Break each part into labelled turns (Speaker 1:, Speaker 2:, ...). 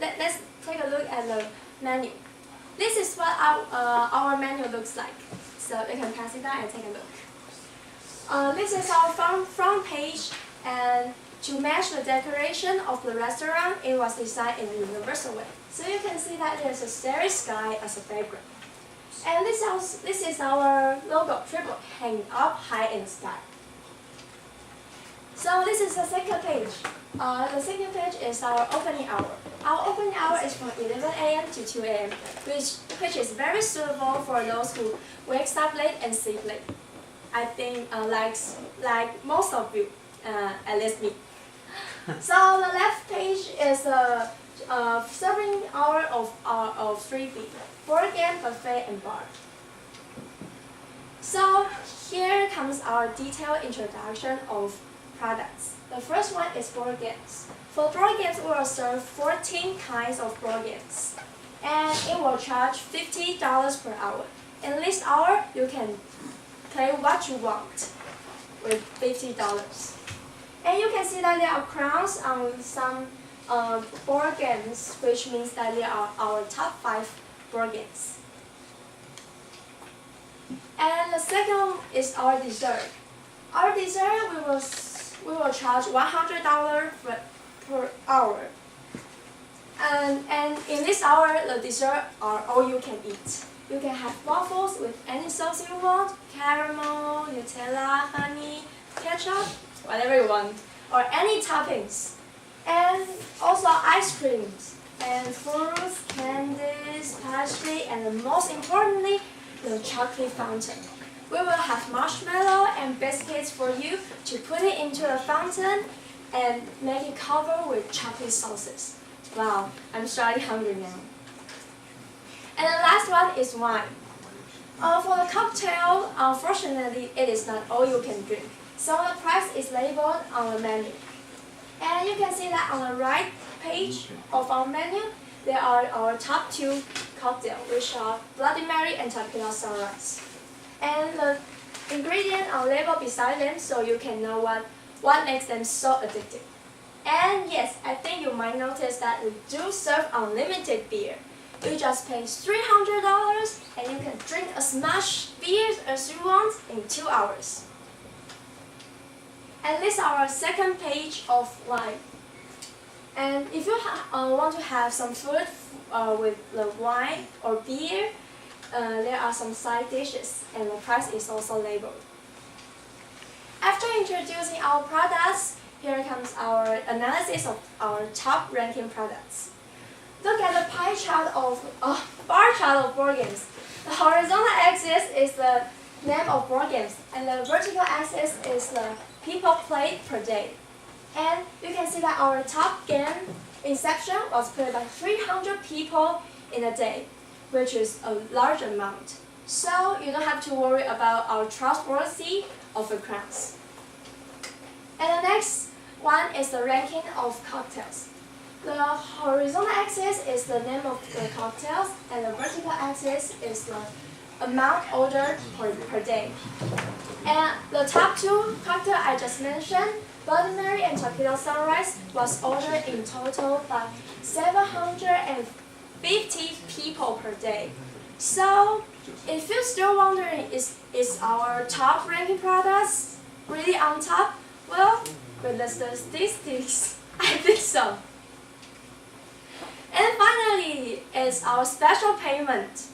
Speaker 1: let's take a look at the menu. This is what our menu looks like. So you can pass it down and take a look. This is our front page, and to match the decoration of the restaurant, it was designed in a universal way. So you can see that there's a starry sky as a background. And this is our logo, Trible, hanging up high in the sky. So this is the second page. The second page is our opening hour. Our opening hour is from 11 a.m. to 2 a.m., which is very suitable for those who wakes up late and sleep late. I think like most of you, at least me. So the left page is the serving hour of 3B, board game, buffet, and bar. So here comes our detailed introduction of products. The first one is board games. For board games, we will serve 14 kinds of board games, and it will charge $50 per hour. In this hour, you can play what you want with $50. And you can see that there are crowns on some board games, which means that they are our top 5 board games. And the second is our dessert. Our dessert, we will charge $100 per hour. And in this hour, the dessert are all you can eat. You can have waffles with any sauce you want, caramel, Nutella, honey, ketchup, whatever you want, or any toppings. And also ice creams, and fruits, candies, pastry, and most importantly, the chocolate fountain. We will have marshmallow and biscuits for you to put it into the fountain and make it covered with chocolate sauces. Wow, I'm starting hungry now. And the last one is wine. For the cocktail, unfortunately, it is not all you can drink. So the price is labeled on the menu. And you can see that on the right page of our menu, there are our top 2 cocktails, which are Bloody Mary and Tequila Sunrise. And the ingredients are labeled beside them, so you can know what makes them so addictive. And yes, I think you might notice that we do serve unlimited beer. You just pay $300 and you can drink as much beer as you want in 2 hours. And this is our second page of wine. And if you want to have some food with the wine or beer, there are some side dishes, and the price is also labeled. After introducing our products, here comes our analysis of our top ranking products. Look at the bar chart of board games. The horizontal axis is the name of board games, and the vertical axis is the people played per day. And you can see that our top game, Inception, was played by 300 people in a day, which is a large amount. So you don't have to worry about our trustworthy of the crowns. And the next one is the ranking of cocktails. The horizontal axis is the name of the cocktails, and the vertical axis is the amount ordered per day. And the top 2 cocktails I just mentioned, Bloody Mary and Tequila Sunrise, was ordered in total by 750 people per day. So, if you're still wondering, is our top ranking products really on top? Well, with the statistics, I think so. And finally, is our special payment.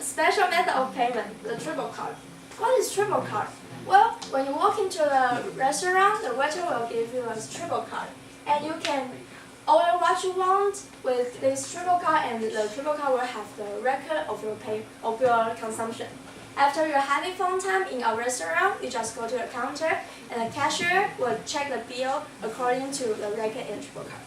Speaker 1: Special method of payment, the Trible card. What is Trible card? Well, when you walk into the restaurant, the waiter will give you a Trible card, and you can order what you want with this Trible card, and the Trible card will have the record of your consumption. After you're having fun time in our restaurant, you just go to the counter, and the cashier will check the bill according to the record in the Trible card.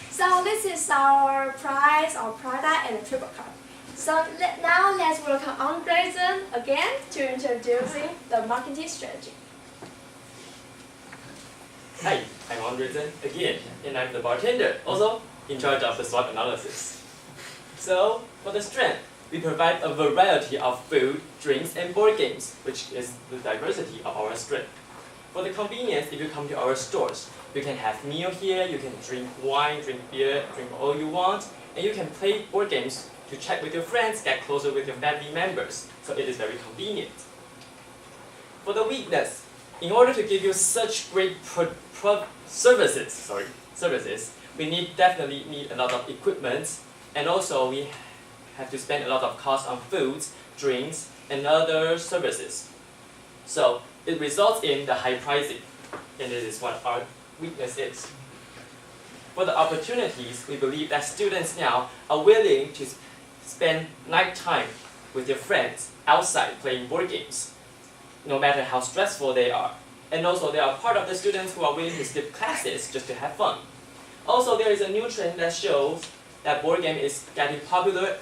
Speaker 1: So this is our price, our product, and the Trible card. So now let's welcome Andrezen again to introducing the marketing strategy.
Speaker 2: Hi, I'm Andrezen again, and I'm the bartender, also in charge of the SWOT analysis. So, for the strength, we provide a variety of food, drinks, and board games, which is the diversity of our strength. For the convenience, if you come to our stores, you can have meal here, you can drink wine, drink beer, drink all you want, and you can play board games to chat with your friends, get closer with your family members. So it is very convenient. For the weakness, in order to give you such great services, we definitely need a lot of equipment, and also we have to spend a lot of cost on foods, drinks, and other services. So it results in the high pricing, and this is what our weakness is. For the opportunities, we believe that students now are willing to spend night time with their friends outside playing board games, no matter how stressful they are. And also there are part of the students who are willing to skip classes just to have fun. Also there is a new trend that shows that board game is getting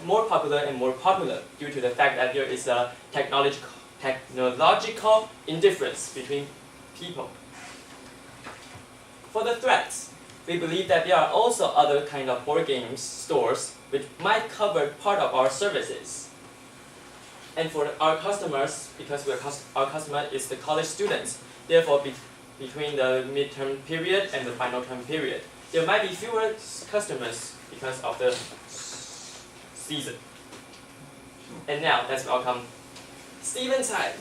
Speaker 2: more popular and more popular due to the fact that there is a technological indifference between people. For the threats, we believe that there are also other kind of board games stores which might cover part of our services. And for our customers, because our customer is the college students, therefore between the midterm period and the final term period, there might be fewer customers because of the season. And now let's welcome Stephen Tsai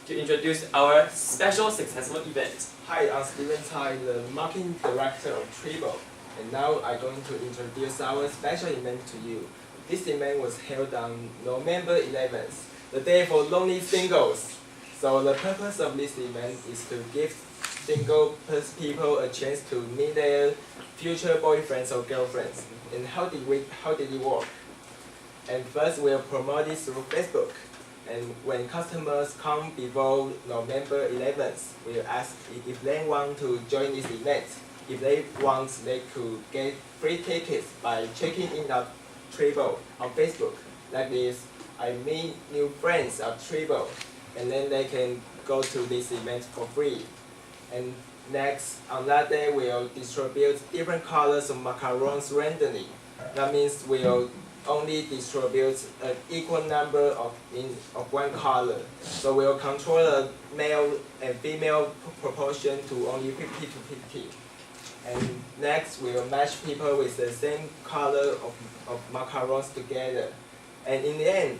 Speaker 2: to introduce our special successful event.
Speaker 3: Hi, I'm Stephen Tsai, the marketing director of Trible, and now I'm going to introduce our special event to you. This event was held on November 11th, the day for lonely singles. So the purpose of this event is to give single people a chance to meet their future boyfriends or girlfriends. And how did it work? And first we'll promote this through Facebook. And when customers come before November 11th, we'll ask if they want to join this event. If they want, they could get free tickets by checking in at Trible on Facebook. Like this, I meet new friends at Trible, and then they can go to this event for free. And next, on that day, we'll distribute different colors of macarons randomly. That means we'll only distribute an equal number of one color. So we'll control the male and female proportion to only 50 to 50. And next, we'll match people with the same color of macarons together. And in the end,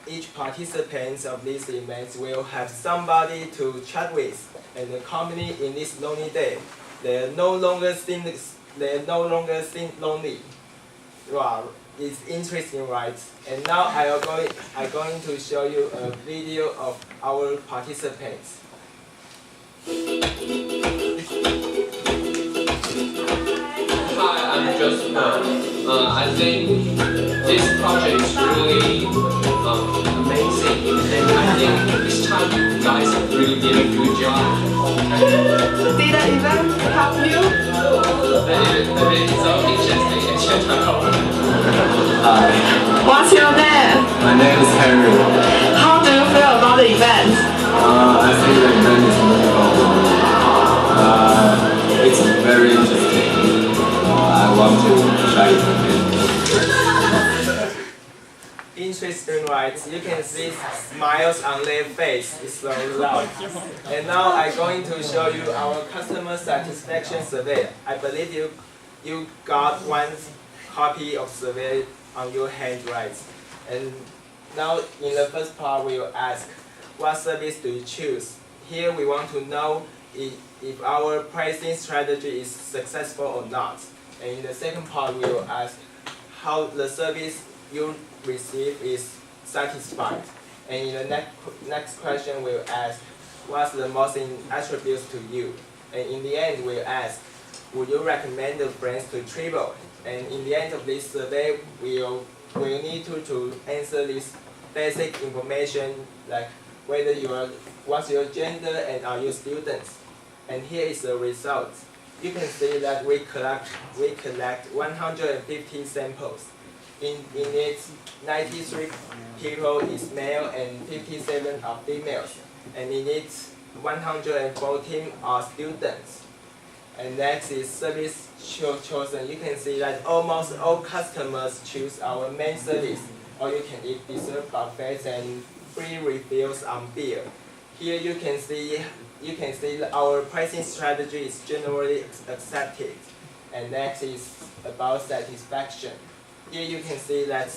Speaker 3: each participant of this event will have somebody to chat with and accompany in this lonely day. They no longer seem lonely. Wow, it's interesting, right? And now I'm going to show you a video of our participants.
Speaker 4: Hi, I'm Jasper. I think this project is really amazing, and I think this time you guys really did a good job.
Speaker 5: Did the event help you?
Speaker 4: It's so interesting and challenging.
Speaker 5: What's your name?
Speaker 6: My name is Henry.
Speaker 5: How do you feel about the event?
Speaker 6: I think the event is wonderful. It's very interesting. I want to try it again.
Speaker 3: Interesting, right? You can see smiles on their face. It's so loud. And now I'm going to show you our customer satisfaction survey. I believe you got one copy of survey on your hand, right? And now in the first part we will ask, what service do you choose? Here we want to know if our pricing strategy is successful or not. And in the second part we will ask how the service you receive is satisfied. And in the next question we'll ask, what's the most attributes to you? And in the end we'll ask, would you recommend your friends to Trible? And in the end of this survey, we'll need to answer this basic information like what's your gender and are you students? And here is the result. You can see that we collect 150 samples. In it, 93 people is male and 57 are females. And in it, 114 are students. And next is service chosen. You can see that almost all customers choose our main service. Or you can eat dessert buffets and free refills on beer. Here you can see you can see that our pricing strategy is generally accepted. And next is about satisfaction. Here you can see that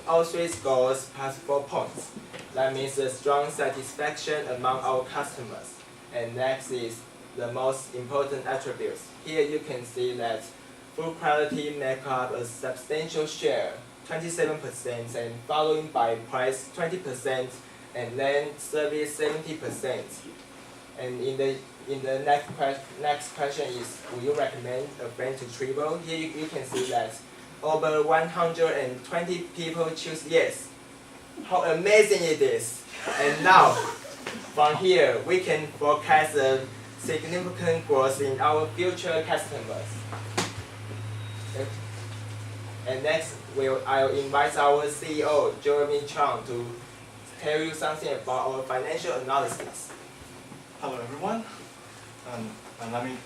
Speaker 3: all three scores pass 4 points. That means a strong satisfaction among our customers. And next is the most important attributes. Here you can see that food quality make up a substantial share, 27%, and following by price 20%, and then service 70%. And in the next question is, will you recommend a friend to Trible? Here you can see that over 120 people choose yes. How amazing it is! And now, from here, we can forecast a significant growth in our future customers. And next, I'll invite our CEO, Jeremy Chang, to tell you something about our financial analysis.
Speaker 7: Hello everyone, and let me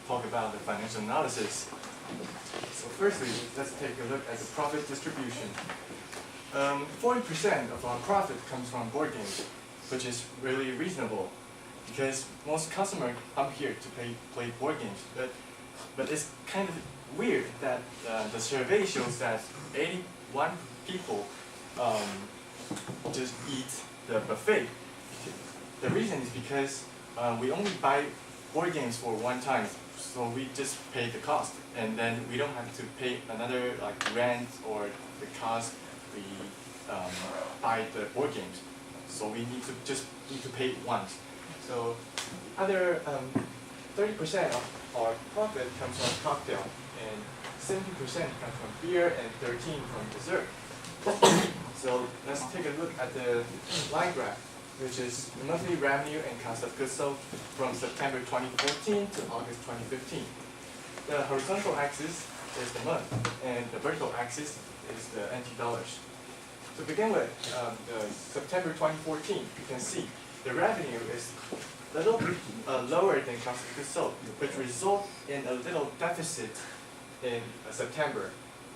Speaker 7: talk about the financial analysis. So firstly, let's take a look at the profit distribution. 40% of our profit comes from board games, which is really reasonable because most customers come here to play board games. But it's kind of weird that the survey shows that 81 people just eat the buffet. The reason is because we only buy board games for one time, so we just pay the cost, and then we don't have to pay another rent or the cost we buy the board games. So we need to pay once. So other 30% of our profit comes from cocktail, and 70% comes from beer, and 13% from dessert. So let's take a look at the line graph, which is monthly revenue and cost of goods sold from September 2014 to August 2015. The horizontal axis is the month, and the vertical axis is the NT dollars. To begin with, the September 2014, you can see the revenue is a little lower than cost of goods sold, which results in a little deficit in September.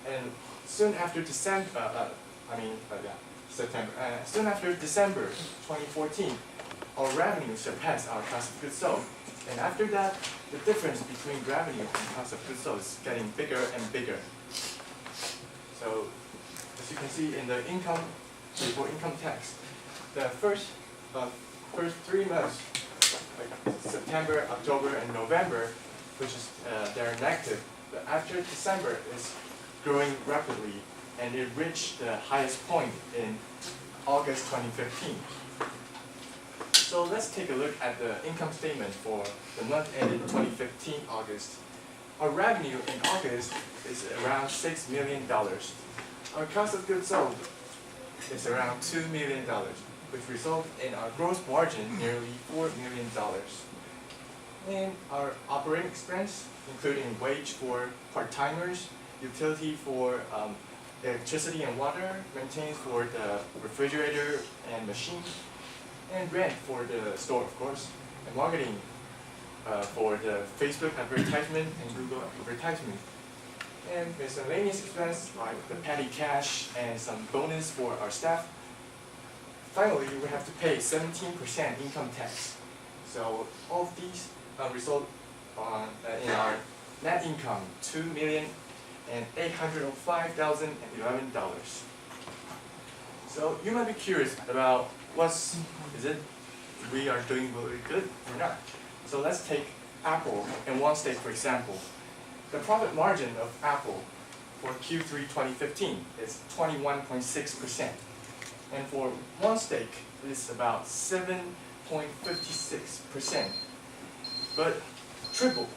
Speaker 7: And soon after December, soon after December 2014, our revenue surpassed our cost of goods sold. And after that, the difference between revenue and cost of goods sold is getting bigger and bigger. So, as you can see in the income, before income tax, the first 3 months, like September, October, and November, which is they're negative. But after December, it's growing rapidly, and it reached the highest point in August 2015. So let's take a look at the income statement for the month ended 2015 August. Our revenue in August is around $6 million. Our cost of goods sold is around $2 million, which results in our gross margin nearly $4 million. And our operating expense, including wage for part-timers, utility for electricity and water, maintenance for the refrigerator and machine, and rent for the store, of course, and marketing for the Facebook advertisement and Google advertisement, and miscellaneous expense like the petty cash and some bonus for our staff. Finally, we have to pay 17% income tax. So all of these result in our net income $2,805,011. So you might be curious about is it we are doing really good or not. So let's take Apple and One Steak for example. The profit margin of Apple for Q3 2015 is 21.6%, and for One Steak it's about 7.56%. But Trible,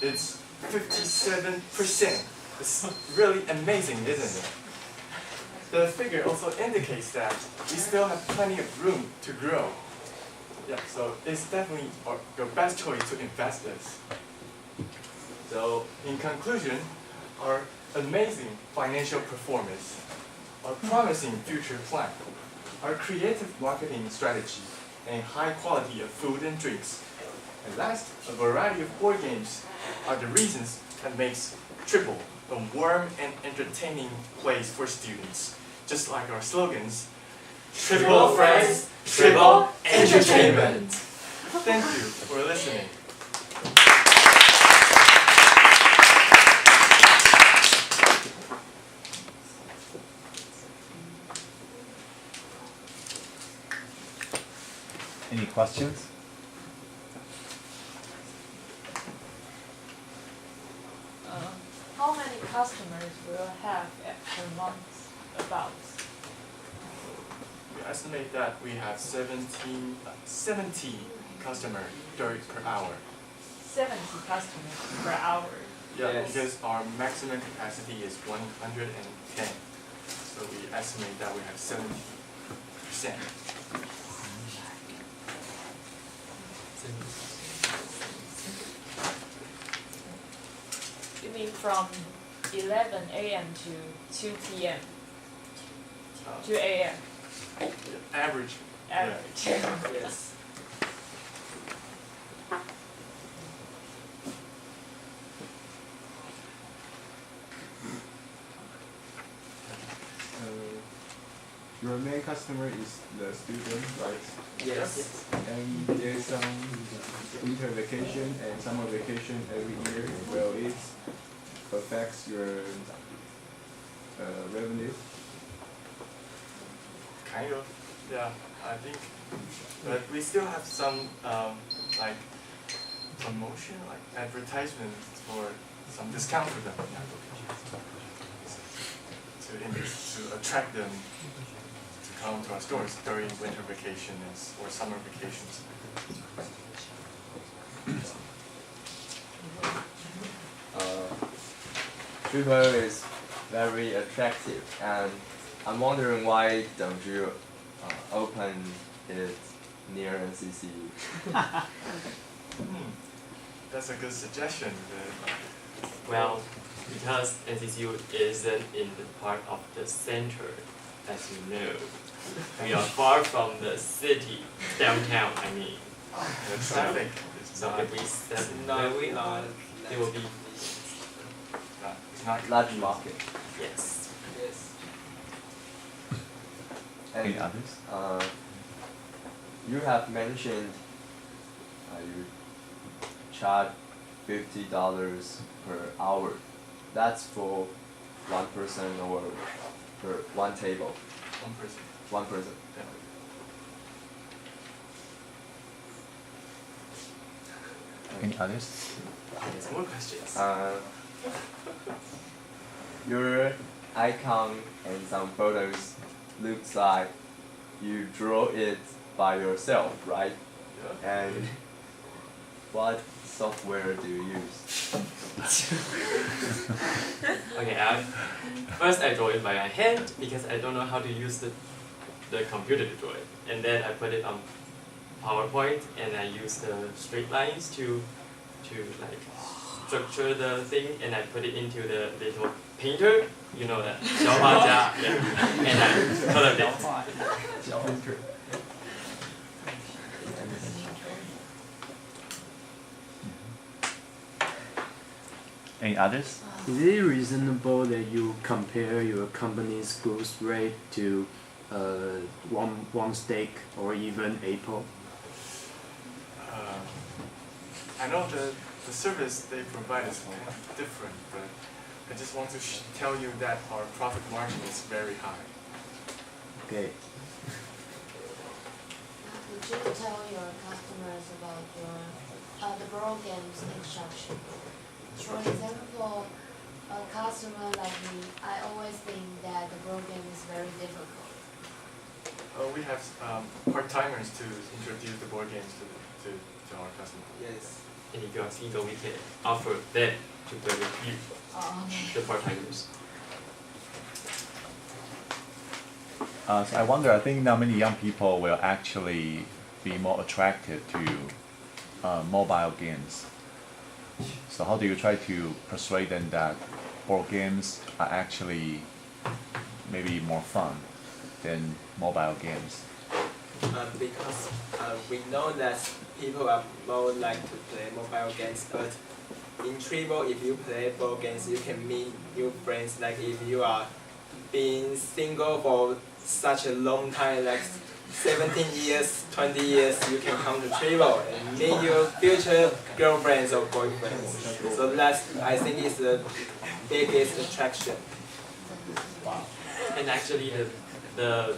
Speaker 7: it's 57%. It's really amazing, isn't it? The figure also indicates that we still have plenty of room to grow. Yeah, so it's definitely your best choice to invest this. So in conclusion, our amazing financial performance, our promising future plan, our creative marketing strategy, and high quality of food and drinks, and last, a variety of board games are the reasons that makes Trible a warm and entertaining place for students. Just like our slogans, Trible Friends, Trible Entertainment. Thank you for listening.
Speaker 8: Any questions?
Speaker 9: How many customers will have per month about?
Speaker 7: We estimate that we have 70 customers per hour.
Speaker 9: 70 customers per hour.
Speaker 7: Yeah,
Speaker 3: Yes.
Speaker 7: because our maximum capacity is 110. So we estimate that we have 70%.
Speaker 9: You mean from 11 a.m. to 2 p.m. 2 a.m.
Speaker 7: Average.
Speaker 9: average.
Speaker 3: Yes.
Speaker 8: Your main customer is the student, right?
Speaker 3: Yes.
Speaker 8: And there's some winter vacation and summer vacation every year. Will it affects your revenue?
Speaker 7: Kind of. Yeah, I think. But we still have some like promotion, like advertisement for some discount for them. To attract them to come to our stores during winter vacations or summer vacations.
Speaker 6: Trible is very attractive, and I'm wondering why don't you open it near NCCU?
Speaker 7: That's a good suggestion.
Speaker 2: Well, because NCCU isn't in the part of the center, as you know. We are far from the city, downtown, I mean.
Speaker 7: The traffic is
Speaker 2: So
Speaker 7: not,
Speaker 2: if we step
Speaker 3: not-
Speaker 2: where we are,
Speaker 3: not-
Speaker 2: it will be,
Speaker 7: it's not
Speaker 6: Large market.
Speaker 2: yes.
Speaker 3: Yes.
Speaker 8: Any
Speaker 6: And
Speaker 8: others?
Speaker 6: you have mentioned you charge $50 per hour. That's for one person or per one table?
Speaker 7: one person.
Speaker 6: One person.
Speaker 7: Yeah.
Speaker 8: Any others?
Speaker 2: Yes, more questions.
Speaker 6: Your icon and some photos looks like you draw it by yourself, right?
Speaker 7: Yeah.
Speaker 6: And what software do you use?
Speaker 2: Okay, first I draw it by my hand because I don't know how to use the computer to draw it. And then I put it on PowerPoint and I use the straight lines to like structure the thing, and I put it into the little painter, you know that, 小画家, yeah. And I colored it.
Speaker 8: Any others?
Speaker 10: Is it reasonable that you compare your company's growth rate to one steak or even Apple?
Speaker 7: I know the service they provide is kind of different, but I just want to tell you that our profit margin is very high.
Speaker 10: Okay.
Speaker 11: Would you tell your customers about the board games instruction? For example, a customer like me, I always think that the board game is very difficult.
Speaker 7: We have part-timers to introduce the board games to our customers.
Speaker 3: Yes.
Speaker 2: And if you are single, we can offer them to play with you,
Speaker 11: Oh, okay.
Speaker 2: the part-timers.
Speaker 8: So I wonder, I think not many young people will actually be more attracted to mobile games. So how do you try to persuade them that board games are actually maybe more fun than mobile games?
Speaker 3: Because we know that people are more like to play mobile games, but in Trible, if you play board games, you can meet new friends. Like if you are being single for such a long time, like 17 years, 20 years, you can come to Trible and meet your future girlfriends or boyfriends. So that's, I think, is the biggest attraction.
Speaker 2: And actually, the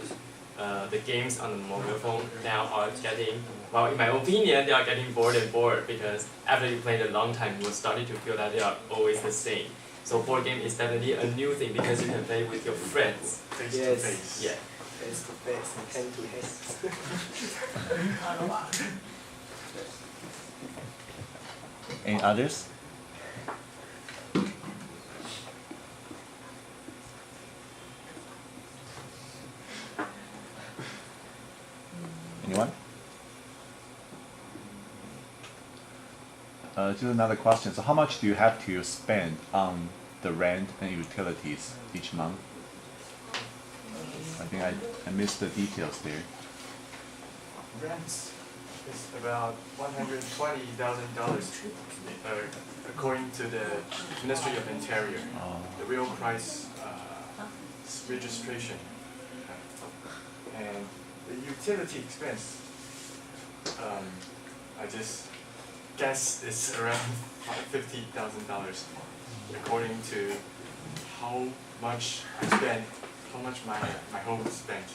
Speaker 2: games on the mobile phone now are getting, well, in my opinion, they are getting bored and bored because after you play it a long time, you will start to feel that they are always the same. So board game is definitely a new thing because you can play with your friends.
Speaker 7: Face to face.
Speaker 2: Yeah.
Speaker 3: Face to face, hand to hand.
Speaker 8: Any others? Anyone? Just another question. So how much do you have to spend on the rent and utilities each month? I think I missed the details there.
Speaker 7: Rent is about $120,000 according to the Ministry of Interior. The real price registration. And the utility expense, I just guess it's around $50,000 according to how much I spend, how much my home spent.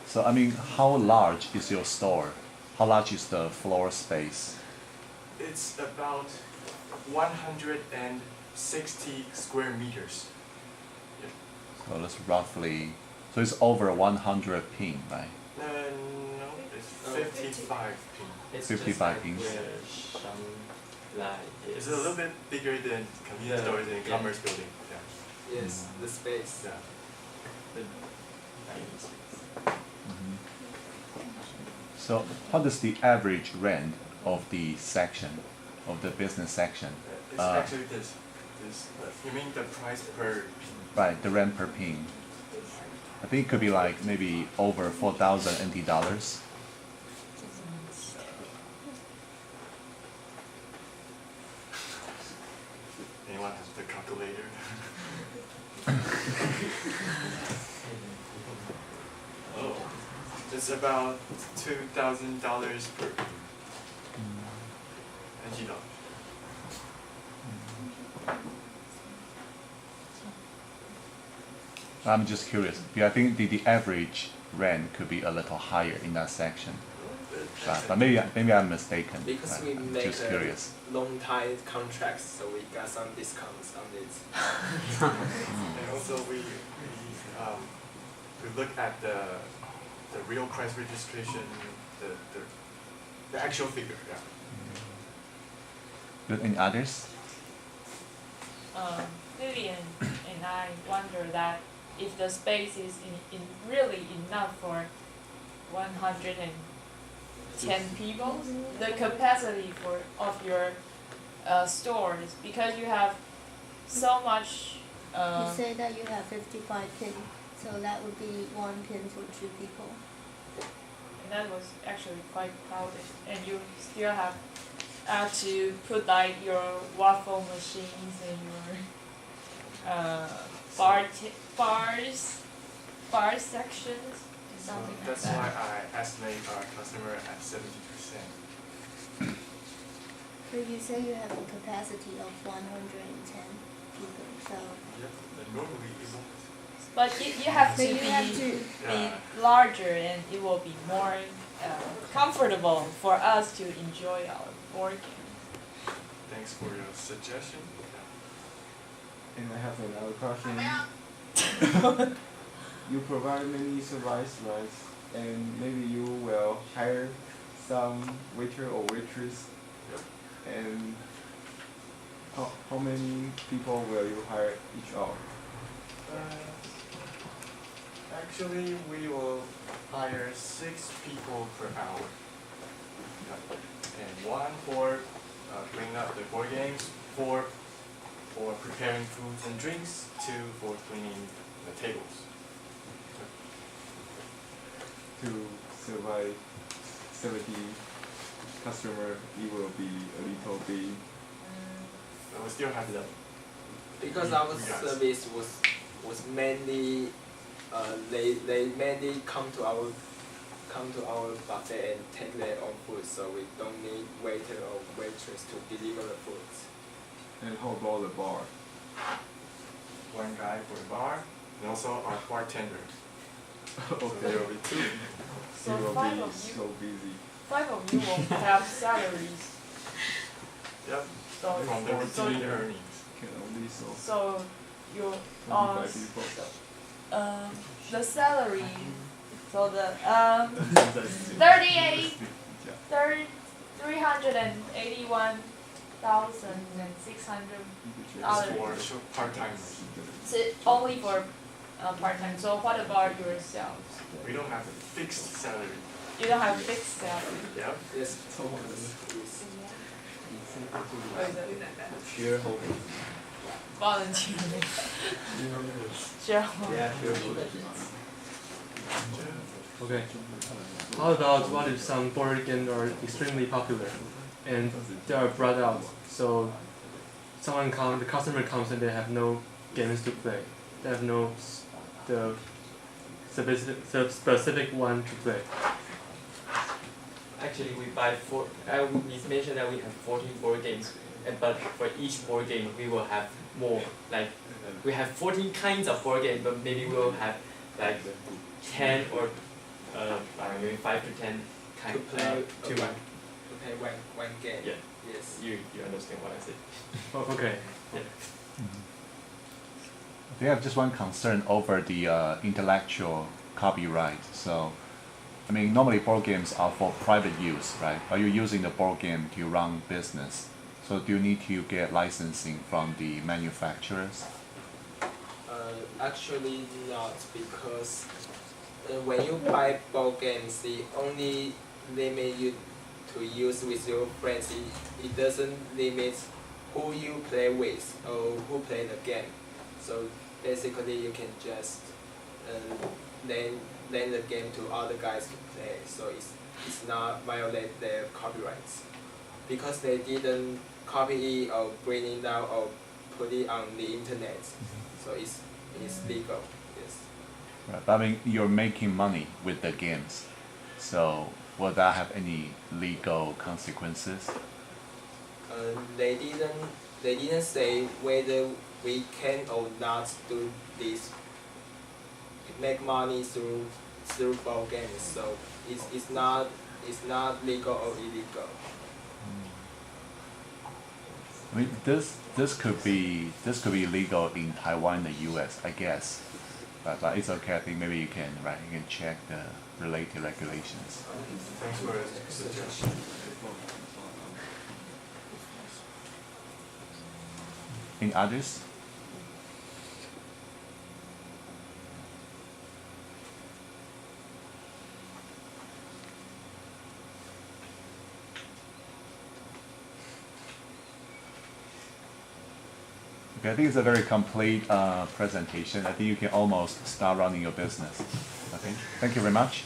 Speaker 8: So I mean, how large is your store? How large is the floor space?
Speaker 7: It's about 160 square meters.
Speaker 8: So that's roughly, so it's over 100 pin, right?
Speaker 7: No, it's 55 pin.
Speaker 2: It's
Speaker 8: 55
Speaker 2: just
Speaker 8: pins.
Speaker 7: It's a little bit bigger than convenience stores in commerce building. Yeah.
Speaker 3: Yes, the space.
Speaker 7: Yeah.
Speaker 8: So how does the average rent of the section, of the business section?
Speaker 7: It's actually this. You mean the price per pin?
Speaker 8: Right, the rent per pin. I think it could be like maybe over 4,000 NT dollars.
Speaker 7: Anyone has the calculator? Oh, it's about $2,000 per NT dollars.
Speaker 8: I'm just curious. I think the average rent could be a little higher in that section. But maybe I'm mistaken.
Speaker 3: Because we
Speaker 8: I'm
Speaker 3: make
Speaker 8: just curious.
Speaker 3: long time contracts, so we got some discounts on it.
Speaker 7: And also we look at the real price registration, the actual figure. Yeah.
Speaker 8: Good. Any others?
Speaker 9: Vivian and I wonder that if the space is in really enough for 110 people, the capacity of your stores, because you have so much.
Speaker 12: You say that you have 55 pin, so that would be 1 pin for 2 people.
Speaker 9: And that was actually quite crowded, and you still have to put like your waffle machines and your bar sections, something like
Speaker 7: That's
Speaker 9: that.
Speaker 7: why I estimate our customer at 70%.
Speaker 12: So you say you have a capacity of 110 people, so.
Speaker 7: Yep, and normally it won't.
Speaker 9: But you have
Speaker 12: So
Speaker 9: to
Speaker 12: you have to-
Speaker 9: be larger, and it will be more comfortable for us to enjoy our board game.
Speaker 7: Thanks for your suggestion.
Speaker 13: And I have another question. You provide many service, right? And maybe you will hire some waiter or waitress.
Speaker 7: Yep.
Speaker 13: And how many people will you hire each hour?
Speaker 7: Actually, we will hire 6 people per hour. Yep. And 1 for bringing up the board games, 4 for preparing foods and drinks, 2 for cleaning the tables.
Speaker 13: To survive 70 customer, it will be a little bit.
Speaker 7: But we still have the
Speaker 3: Because our
Speaker 7: Yes.
Speaker 3: service was was mainly they mainly come to our buffet and take their own food, so we don't need waiter or waitress to deliver the food.
Speaker 13: And how about the bar?
Speaker 7: One guy for the bar, and also our bartender. So
Speaker 13: Okay.
Speaker 7: there will be two.
Speaker 9: So
Speaker 13: You will
Speaker 9: five
Speaker 13: be
Speaker 9: of you,
Speaker 13: so busy.
Speaker 9: 5 of you will have salaries.
Speaker 7: Yep.
Speaker 9: So,
Speaker 7: From the
Speaker 9: so,
Speaker 7: retained earnings.
Speaker 13: Can only so
Speaker 9: so you
Speaker 13: 25 people.
Speaker 9: the salary. So the 38, 381,600
Speaker 7: It's for part-timers.
Speaker 9: only for part-time. So what about yourselves?
Speaker 7: We don't have a fixed salary.
Speaker 9: You don't have fixed salary.
Speaker 7: Yep.
Speaker 3: Yes.
Speaker 9: Or is it
Speaker 6: Shareholder.
Speaker 9: volunteer? Shareholder.
Speaker 6: Yeah, shareholder.
Speaker 14: Okay. How about what if some board games are extremely popular and they are brought out? So the customer comes and they have no games to play. They have no the specific one to play.
Speaker 2: Actually, we buy we mentioned that we have 14 board games, but for each board game we will have more. Like we have 14 kinds of board games, but maybe we will have like 10 or maybe 5 to 10 kinds.
Speaker 3: To play
Speaker 2: two.
Speaker 3: to play one game.
Speaker 2: Yeah.
Speaker 3: Yes.
Speaker 2: You understand what I said?
Speaker 14: Oh, okay.
Speaker 2: Yeah.
Speaker 8: I think I have just one concern over the intellectual copyright. So, I mean, normally board games are for private use, right? Are you using the board game to run business? So do you need to get licensing from the manufacturers?
Speaker 3: Actually not, because when you buy board games, they only limit you to use with your friends. It doesn't limit who you play with or who play the game. So basically you can just lend the game to other guys to play. So it's not violate their copyrights, because they didn't copy it or bring it down or put it on the internet. So it's legal. Yes.
Speaker 8: Right, but I mean, you're making money with the games, so will that have any legal consequences?
Speaker 3: They didn't say whether we can or not do this, make money through board games. So it's not legal or illegal.
Speaker 8: I mean, this could be legal in Taiwan and the U.S., I guess, but it's okay. I think maybe you can check the related regulations.
Speaker 7: Thanks for the suggestion.
Speaker 8: Any others? Okay, I think it's a very complete presentation. I think you can almost start running your business. Okay, thank you very much.